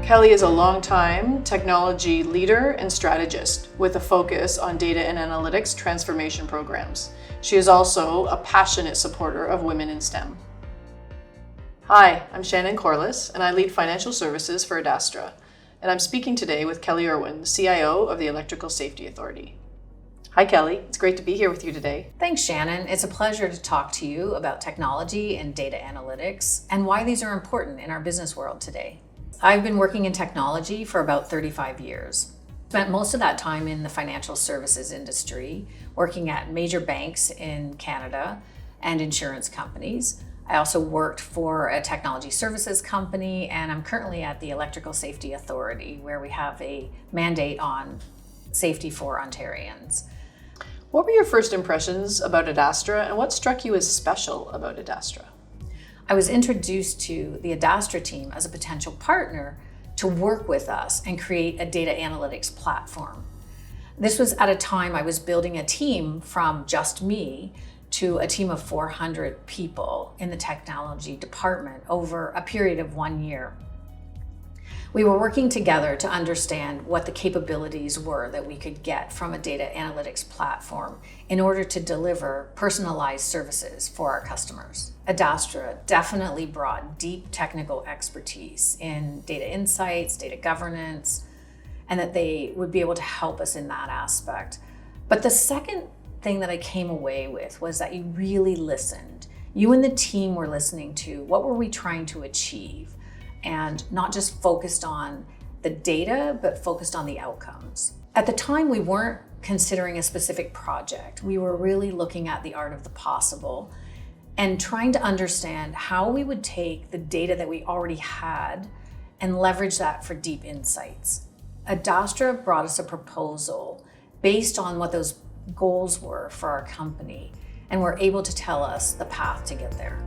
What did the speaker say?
Kelley is a longtime technology leader and strategist with a focus on data and analytics transformation programs. She is also a passionate supporter of women in STEM. Hi, I'm Shannon Corliss, and I lead financial services for Adastra. And I'm speaking today with Kelley Irwin, the CIO of the Electrical Safety Authority. Hi, Kelley. It's great to be here with you today. Thanks, Shannon. It's a pleasure to talk to you about technology and data analytics and why these are important in our business world today. I've been working in technology for about 35 years. Spent most of that time in the financial services industry, working at major banks in Canada and insurance companies. I also worked for a technology services company, and I'm currently at the Electrical Safety Authority, where we have a mandate on safety for Ontarians. What were your first impressions about Adastra, and what struck you as special about Adastra? I was introduced to the Adastra team as a potential partner to work with us and create a data analytics platform. This was at a time I was building a team from just me to a team of 400 people in the technology department over a period of 1 year. We were working together to understand what the capabilities were that we could get from a data analytics platform in order to deliver personalized services for our customers. Adastra definitely brought deep technical expertise in data insights, data governance, and that they would be able to help us in that aspect. But the second thing that I came away with was that you really listened. You and the team were listening to what were we trying to achieve, and not just focused on the data, but focused on the outcomes. At the time, we weren't considering a specific project. We were really looking at the art of the possible and trying to understand how we would take the data that we already had and leverage that for deep insights. Adastra brought us a proposal based on what those goals were for our company, and were able to tell us the path to get there.